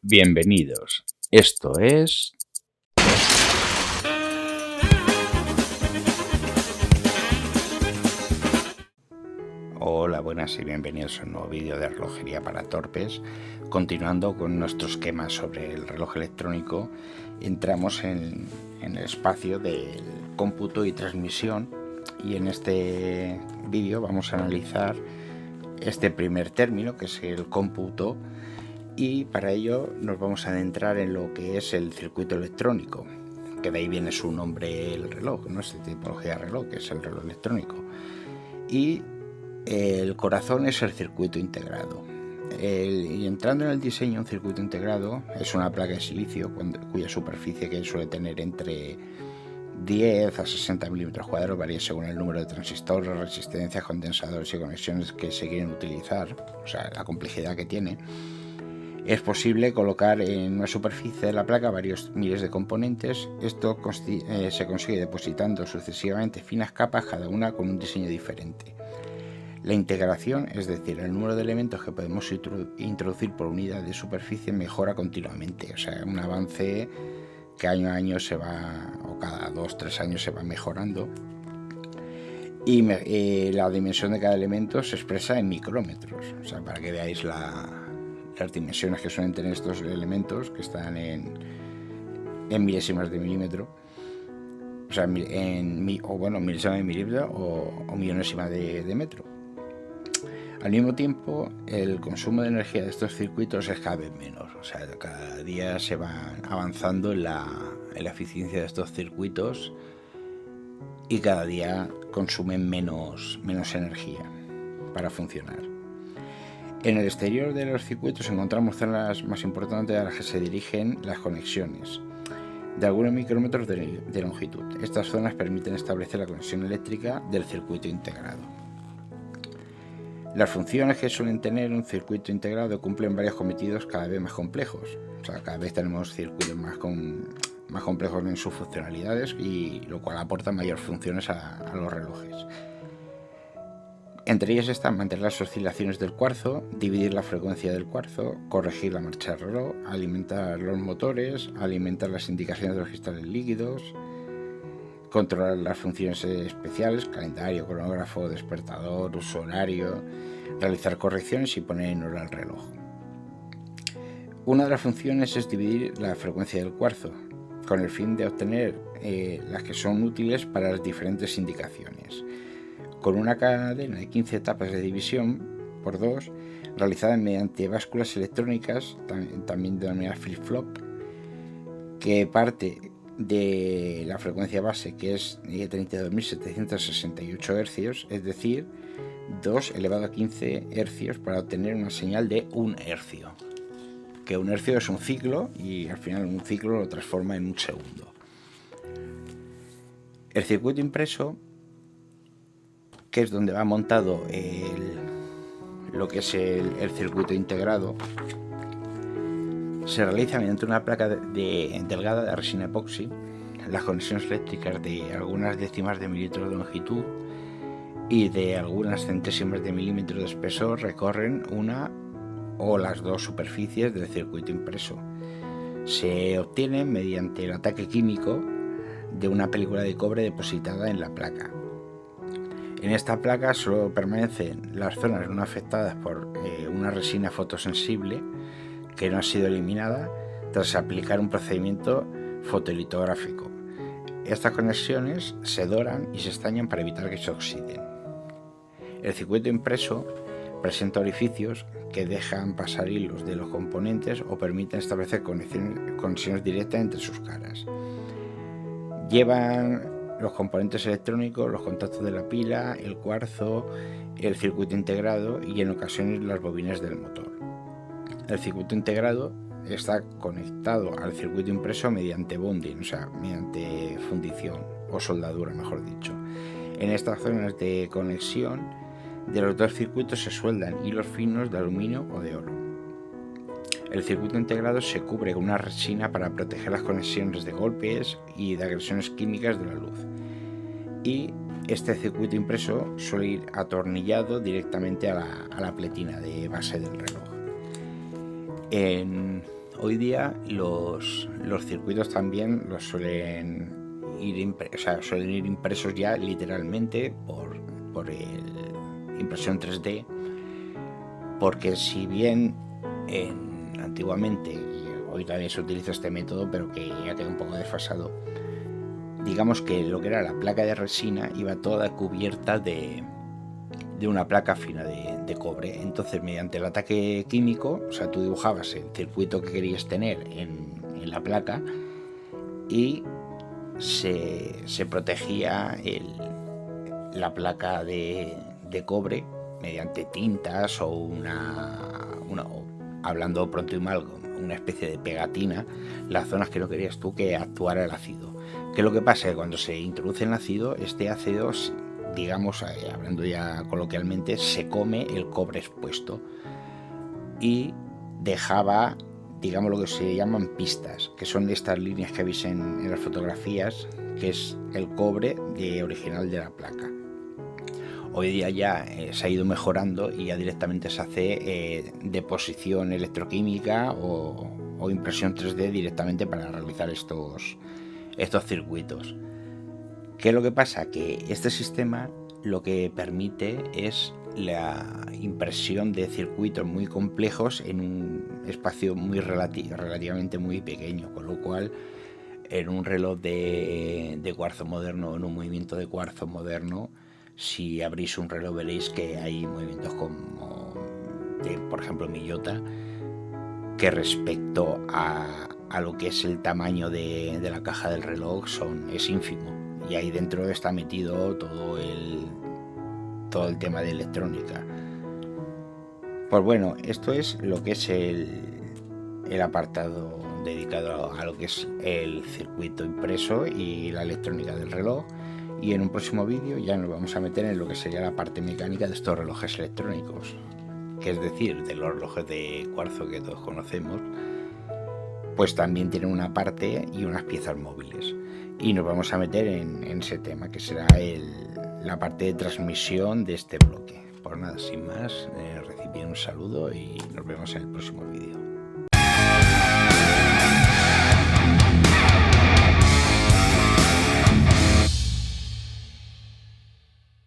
Bienvenidos. Esto es... Hola, buenas y bienvenidos a un nuevo vídeo de relojería para torpes. Continuando con nuestro esquema sobre el reloj electrónico, entramos en el espacio del cómputo y transmisión, y en este vídeo vamos a analizar este primer término, que es el cómputo, y para ello nos vamos a adentrar en lo que es el circuito electrónico, que de ahí viene su nombre, el reloj, no es tipología de reloj, que es el reloj electrónico. Y el corazón es el circuito integrado. Y entrando en el diseño, un circuito integrado es una placa de silicio cuya superficie, que suele tener entre 10 a 60 milímetros cuadrados, varía según el número de transistores, resistencias, condensadores y conexiones que se quieren utilizar, o sea, la complejidad que tiene. Es posible colocar en una superficie de la placa varios miles de componentes. Esto se consigue depositando sucesivamente finas capas, cada una con un diseño diferente. La integración, es decir, el número de elementos que podemos introducir por unidad de superficie, mejora continuamente. O sea, un avance que año a año se va, o cada 2-3 años se va mejorando. Y la dimensión de cada elemento se expresa en micrómetros. O sea, para que veáis las dimensiones que suelen tener estos elementos, que están en milésimas de milímetro. O sea, milésimas de milímetro o millonésima de metro. Al mismo tiempo, el consumo de energía de estos circuitos es cada vez menos. O sea, cada día se va avanzando en la eficiencia de estos circuitos y cada día consumen menos energía para funcionar. En el exterior de los circuitos encontramos zonas más importantes a las que se dirigen las conexiones, de algunos micrómetros de longitud. Estas zonas permiten establecer la conexión eléctrica del circuito integrado. Las funciones que suelen tener un circuito integrado cumplen varios cometidos cada vez más complejos. O sea, cada vez tenemos circuitos más complejos en sus funcionalidades, y lo cual aporta mayores funciones a los relojes. Entre ellas están mantener las oscilaciones del cuarzo, dividir la frecuencia del cuarzo, corregir la marcha del reloj, alimentar los motores, alimentar las indicaciones de los cristales líquidos, controlar las funciones especiales, calendario, cronógrafo, despertador, uso horario, realizar correcciones y poner en hora el reloj. Una de las funciones es dividir la frecuencia del cuarzo, con el fin de obtener las que son útiles para las diferentes indicaciones. Con una cadena de 15 etapas de división por 2, realizada mediante básculas electrónicas, también denominadas flip-flop, que parte de la frecuencia base, que es 32.768 Hz, es decir, 2 elevado a 15 Hz, para obtener una señal de 1 hercio. Que 1 hercio es un ciclo, y al final un ciclo lo transforma en un segundo. El circuito impreso, que es donde va montado lo que es el circuito integrado, se realiza mediante una placa delgada de resina epoxi. Las conexiones eléctricas de algunas décimas de milímetro de longitud y de algunas centésimas de milímetro de espesor recorren una o las dos superficies del circuito impreso. Se obtiene mediante el ataque químico de una película de cobre depositada en la placa. En esta placa solo permanecen las zonas no afectadas por una resina fotosensible que no ha sido eliminada tras aplicar un procedimiento fotolitográfico. Estas conexiones se doran y se estañan para evitar que se oxiden. El circuito impreso presenta orificios que dejan pasar hilos de los componentes o permiten establecer conexiones directas entre sus caras. Llevan los componentes electrónicos, los contactos de la pila, el cuarzo, el circuito integrado y en ocasiones las bobinas del motor. El circuito integrado está conectado al circuito impreso mediante bonding, o sea, mediante fundición o soldadura, mejor dicho. En estas zonas de conexión de los dos circuitos se sueldan hilos finos de aluminio o de oro. El circuito integrado se cubre con una resina para proteger las conexiones de golpes y de agresiones químicas de la luz. Y este circuito impreso suele ir atornillado directamente a la pletina de base del reloj. En hoy día los circuitos también los suelen ir impresos ya literalmente por impresión 3D, porque si bien antiguamente, y hoy también se utiliza este método, pero que ya queda un poco desfasado, digamos que lo que era la placa de resina iba toda cubierta de una placa fina de cobre. Entonces, mediante el ataque químico, o sea, tú dibujabas el circuito que querías tener en la placa y se protegía la placa de cobre mediante tintas o hablando pronto y mal, una especie de pegatina, las zonas que no querías tú que actuara el ácido. ¿Qué es lo que pasa? Que cuando se introduce el ácido, este ácido, digamos, hablando ya coloquialmente, se come el cobre expuesto y dejaba, digamos, lo que se llaman pistas, que son estas líneas que veis en las fotografías, que es el cobre original de la placa. Hoy día ya se ha ido mejorando y ya directamente se hace deposición electroquímica o impresión 3D directamente para realizar estos circuitos. ¿Qué es lo que pasa? Que este sistema lo que permite es la impresión de circuitos muy complejos en un espacio relativamente muy pequeño, con lo cual en un reloj de cuarzo moderno, en un movimiento de cuarzo moderno, si abrís un reloj veréis que hay movimientos como por ejemplo Miyota, que respecto a lo que es el tamaño de la caja del reloj es ínfimo, y ahí dentro está metido todo el tema de electrónica. Pues bueno, esto es lo que es el apartado dedicado a lo que es el circuito impreso y la electrónica del reloj, y en un próximo vídeo ya nos vamos a meter en lo que sería la parte mecánica de estos relojes electrónicos, que es decir, de los relojes de cuarzo que todos conocemos, pues también tienen una parte y unas piezas móviles, y nos vamos a meter en ese tema, que será la parte de transmisión de este bloque. Pues nada, sin más, recibid un saludo y nos vemos en el próximo vídeo.